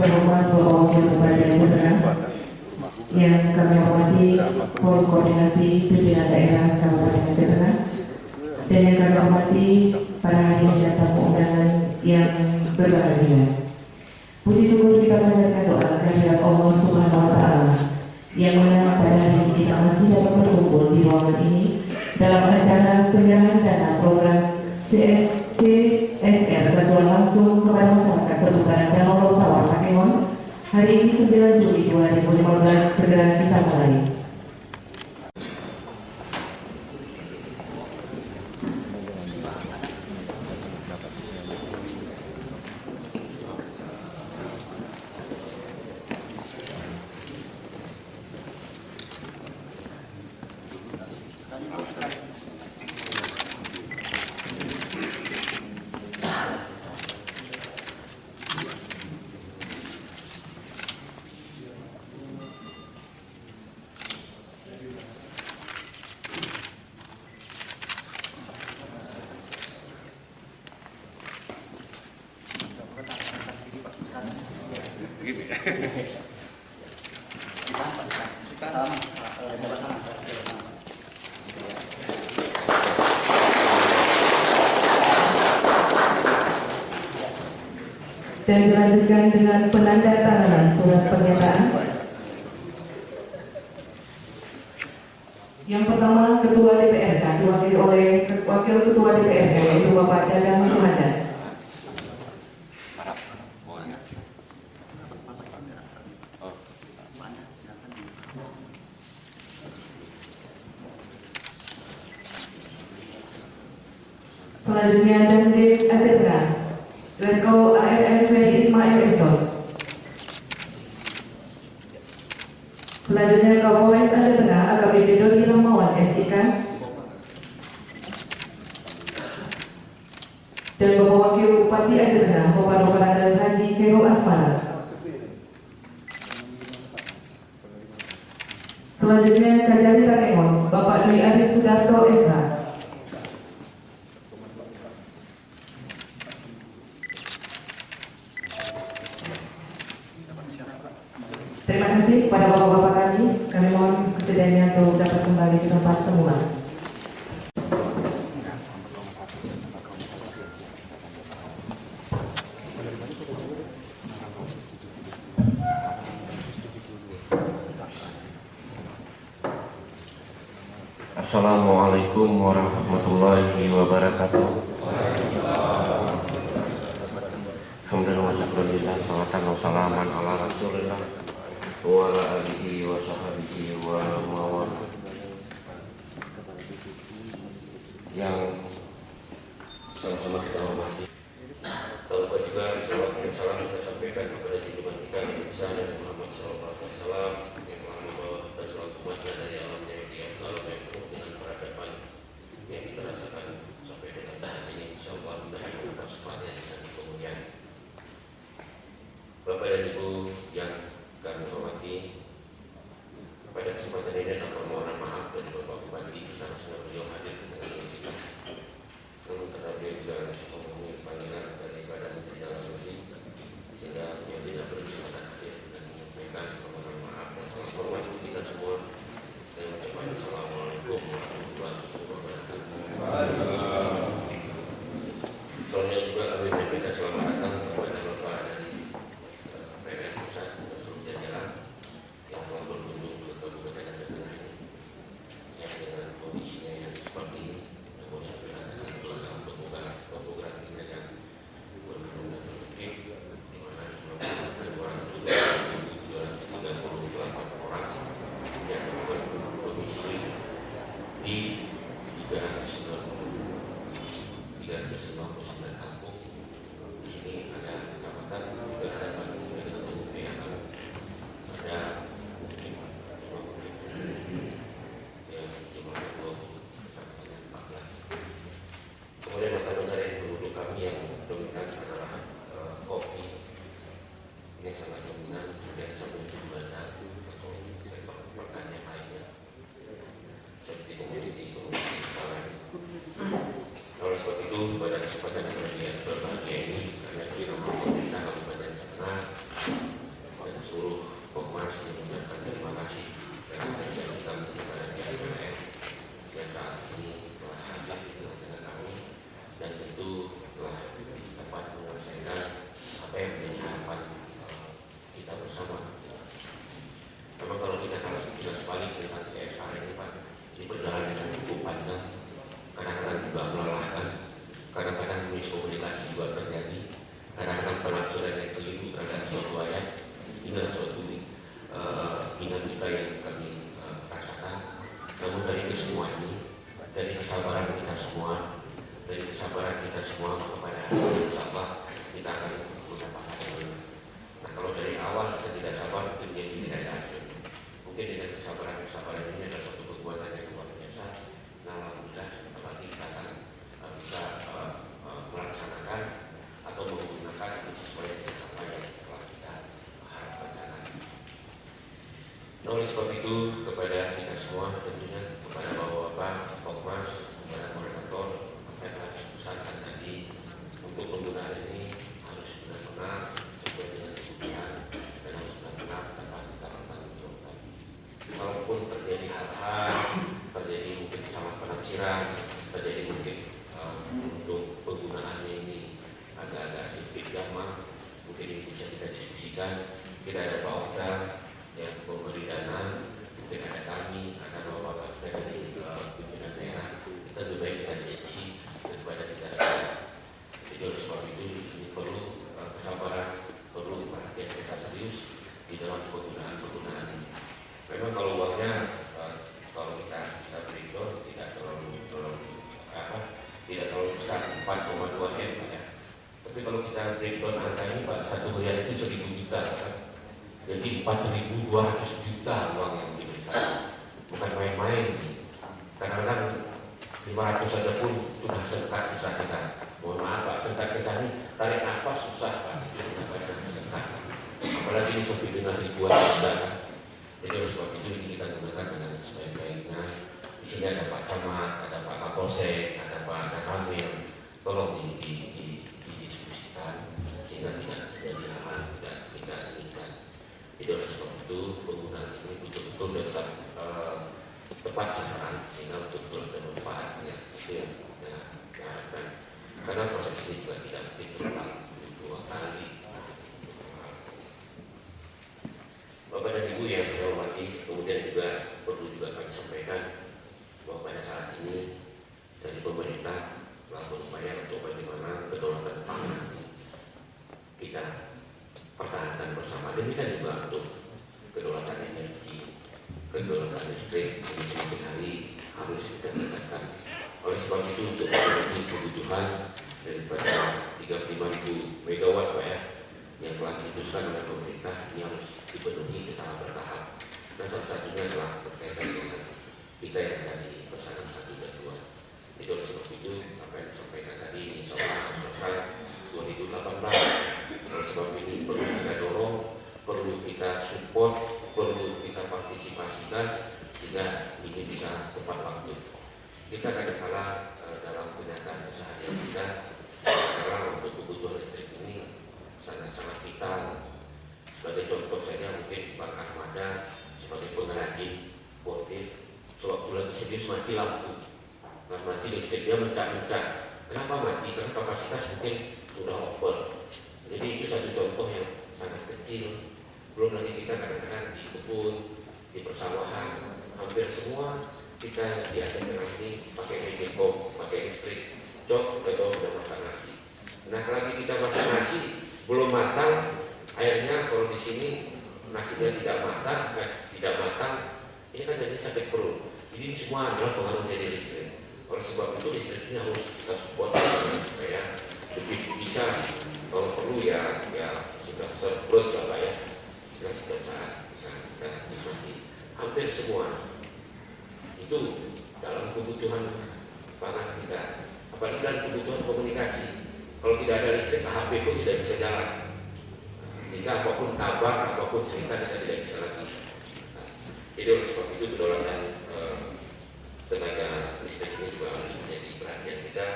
terhormat Bapak Wakil Bupati Aceh yang kami hormati Forum Koordinasi Pimpinan Daerah Kabupaten Aceh Tengah, dan yang kami hormati para hadirin dan tamu undangan yang berbahagia. Puji syukur kita panjatkan doa kehadirat Allah Subhanahu wa Ta'ala yang mana pada hari ini kita masih dapat berkumpul di ruangan ini dalam acara penyerahan dana program CSR bantuan langsung kepada masyarakat seputaran Danau Tawar Pakemon hari ini 9 Juli 2015. Segera kita mulai. Dan dilanjutkan dengan penandatanganan surat pernyataan. Yang pertama, Ketua DPRK diwakili oleh Wakil Ketua DPRK yaitu Bapak Dadang Sumanda. Selanjutnya Dandim Aceh Tengah, Letko ARF Ismail Esos. Selanjutnya Kapolres Aceh Tengah AKBP Dodi Rahmawan SIK, dan Bapak Wakil Bupati Aceh Tengah Bapak Dr. Andes Haji Khairul Asmara. Selanjutnya Kajari Pakemon Bapak Dwi Adi Sudarto SH. Terima kasih kepada bapak-bapak kami mohon kesediaannya untuk dapat kembali ke tempat semula. Assalamualaikum warahmatullahi wabarakatuh. Alhamdulillah wa syukurillah, salatan wa salaman ala rasulillah wa ala alihi wa sahbihi wa mawar. Yang sama-sama kita hormati, tak lupa juga salawat dan salam kita sampaikan kepada junjungan kita Nabi besar Nabi Muhammad SAW yang telah membawa kita selalu umatnya dari alamnya yang alam yang penuh dengan peradaban yang kita rasakan sampai dengan saat ini. Insyaallah mudah-mudahan kita semuanya dan kemudian Bapak dan Ibu yang kami hormati, pada kesempatan ini dan permohonan maaf dari Bapak Bupati bersama beliau hadir dengan kita. Namun karena beliau juga harus mengumumkan jamaah, mungkin ini bisa kita diskusikan. Kita ada Pak Okta yang memberi dana, mungkin ada kami, ada bapak dari pimpinan daerah. Kita lebih baik kita diskusi daripada kita salah. Jadi oleh sebab itu ini perlu kesabaran, perlu perhatian kita serius di dalam penggunaan ini. Memang kalau uangnya kalau kita breakdown tidak terlalu besar, 4,2 M ya. Tapi kalau kita breakdown angka ini Pak, 1 miliar itu 1.000 juta kan? Jadi 4.200 juta uang yang diberikan, bukan main-main. Kadang-kadang 500 saja pun sudah sengkat kisah kita. Mohon maaf Pak, sengkat kisah ini tarik nafas susah Pak, itu sudah banyak sengkat. Apalagi ini sampai dengan ribuan juta. Jadi oleh sebab itu ini kita gunakan dengan sebaik-baiknya. Di sini ada Pak Camat, ada Pak Kapolsek, ada Pak Kamil. Tolong didiskusikan sehingga tidak terjadi hal tidak inginkan. Jadi oleh sebab itu penggunaan ini betul-betul tetap tepat sasaran sehingga betul-betul ada manfaatnya. Itu yang kita harapkan. Karena proses ini juga tidak mungkin berulang 2 kali. Bapak dan Ibu yang saya hormati, kemudian juga perlu juga kami sampaikan bahwa pada saat ini dari pemerintah telah berupaya untuk bagaimana kedaulatan pangan kita pertahankan bersama. Demikian juga untuk kedaulatan energi, kedaulatan listrik yang semakin hari harus kita tingkatkan. Oleh sebab itu untuk memenuhi kebutuhan daripada 35.000 megawatt Pak ya, yang telah diputuskan oleh pemerintah ini harus dipenuhi secara bertahap. Dan salah satunya adalah berkaitan dengan kita yang tadi pesanan 1 dan 2. Jadi oleh sebab itu apa yang disampaikan tadi insya Allah selesai 2018. Oleh sebab ini perlu kita dorong, perlu kita support, perlu kita partisipasikan sehingga ini bisa tepat waktu. Kita kadang-kala dalam kenyataan keseharian kita sekarang untuk kebutuhan listrik ini sangat-sangat vital. Sebagai contoh saja mungkin Pak Ahmada sebagai pengrajin portir, sewaktu lagi serius mati lampu, mati listrik dia mencak-mencak. Kenapa mati? Karena kapasitas mungkin sudah over. Jadi itu satu contoh yang sangat kecil. Belum lagi kita kadang-kadang di kebun, di persawahan, hampir semua kita di atas ini pakai megeko, pakai listrik. Cok, kita sudah masak nasi. Nah lagi kita masak nasi belum matang, airnya kalau di sini nasinya tidak matang, ini kan jadi sakit perut. Jadi ini semua adalah pengaruh dari listrik. Oleh sebab itu listrik ini harus kita support supaya lebih bisa, kalau perlu ya sudah surplus lah Pak ya, sudah setiap saat bisa kita nikmati. Hampir semua itu dalam kebutuhan pangan kita, apalagi dalam kebutuhan komunikasi. Kalau tidak ada listrik, HP pun tidak bisa jalan. Sehingga apapun kabar, apapun cerita kita tidak bisa lagi. Jadi oleh sebab itu kedaulatan tenaga listrik ini juga harus menjadi perhatian kita.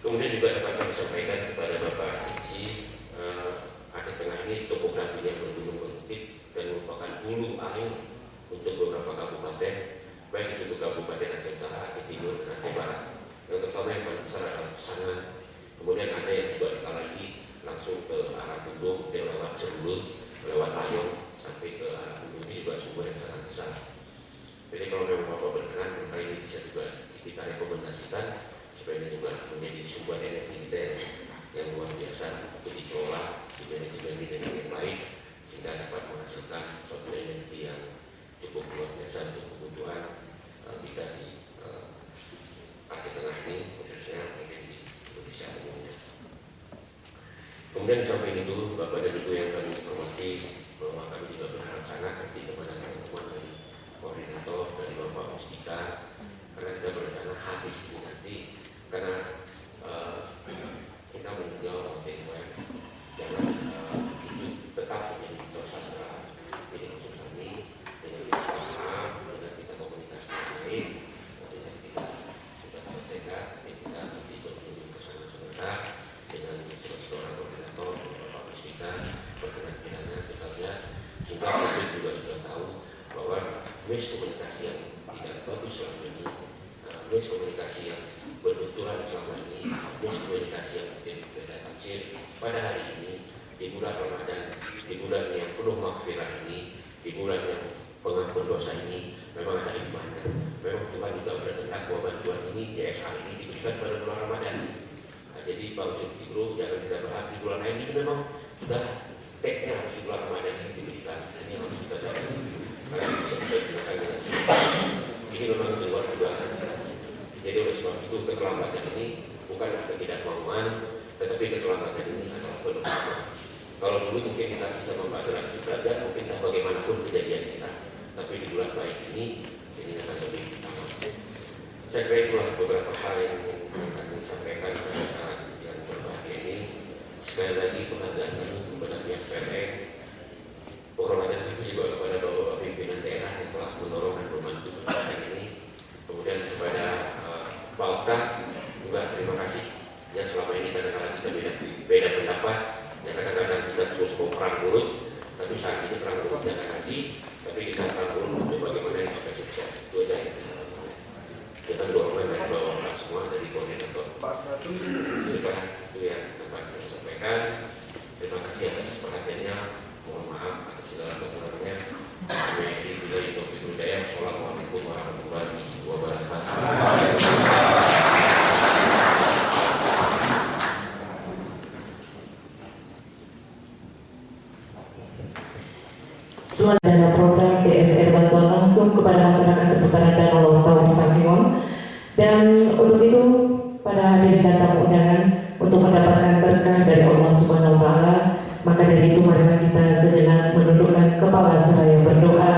Kemudian juga dapat kami sampaikan kepada Bapak Isi, Aceh Tengah ini topografinya bergunung berbukit dan merupakan hulu air untuk beberapa kabupaten, baik itu untuk Kabupaten Aceh Utara, Aceh Timur, dan Aceh Barat. Yang terutama yang paling besar adalah Pesangan. Kemudian ada yang juga dikalahi langsung ke arah Gunung, lewat Serulun, lewat Layong sampai ke arah Gunung. Ini juga sumber yang sangat besar. Jadi kalau memang Bapak berkenan, maka ini bisa juga kita rekomendasikan supaya ini juga menjadi sumber energi kita yang luar biasa untuk dikelola di manajemen yang baik sehingga dapat menghasilkan suatu energi yang cukup luar biasa untuk kebutuhan kita di Aceh Tengah ini, khususnya mungkin di Indonesia umumnya. Kemudian sampai itu Bapak dan Ibu yang kami hormati, bahwa kami juga berharap sangat nanti kepada teman-teman dari koordinator dari Bapak Mustika, karena kita berencana habis ini nanti, karena kita meninjau OTW jangan hidup tetap menjadi tersangka. Jadi maksud kami dengan kita paham, dengan kita komunikasi yang baik, nanti kita sudah selesai, kita nanti berkunjung ke sana sebentar dengan seorang koordinator Bapak Mustika berkenan kiranya kita lihat, sehingga publik juga sudah tahu bahwa miskomunikasi yang tidak bagus selama ini, miskomunikasi yang berbenturan selama ini, miskomunikasi yang mungkin berbeda Nasir pada hari ini di bulan Ramadan, di bulan yang penuh maghfirah ini, di bulan yang pengampun dosa ini, memang ada hikmahnya. Memang Tuhan juga berkehendak bahwa bantuan ini, CSR ini diberikan pada bulan Ramadan. Nah, jadi Pak Ustadz Guru jangan kita berharap di bulan lain ini memang sudah tag-nya harus di bulan Ramadan ini diberikan. Ini harus kita sadari. Karena bisa digunakan dengan ini memang di luar dugaan. Jadi oleh sebab itu keterlambatan ini bukanlah ketidakmauan, tetapi keterlambatan ini adalah peluang. Kalau dulu mungkin kita bisa membaca lanjut belajar, mungkin bagaimanapun kejadian kita. Tapi di bulan baik ini akan lebih utama. Saya kira itulah beberapa hal yang ingin kami sampaikan pada saat yang berbahagia ini. Sekali lagi penghargaan kami kepada pihak PLN, penghormatan kami juga kepada Bapak pimpinan daerah yang telah mendorong dan membantu kegiatan ini. Kemudian kepada Pak Okta juga terima kasih yang selama ini kadang-kadang kita beda pendapat, dan kadang-kadang kita terus mau perang mulut, tapi saat ini perang mulut jangan lagi, tapi kita perang mulut untuk bagaimana yang supaya sukses. Itu aja yang kita doakan dari bawah semua dari koordinator. Setelah itu yang dapat saya sampaikan. Terima kasih atas perhatiannya. Mohon maaf atas segala kekurangannya. Bila itu hidayah. Assalamualaikum warahmatullahi wabarakatuh. Dana program TSR bantuan langsung kepada masyarakat seputaran Danau Lautan di Pakingon. Dan untuk itu pada hadirin dan tamu undangan untuk mendapatkan berkah dari Allah Subhanahu wa Ta'ala, maka dari itu marilah kita sejenak menundukkan kepala seraya berdoa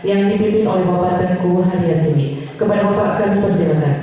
yang dipimpin oleh Bapak Tengku Haryasini. Kepada Bapak kami persilakan.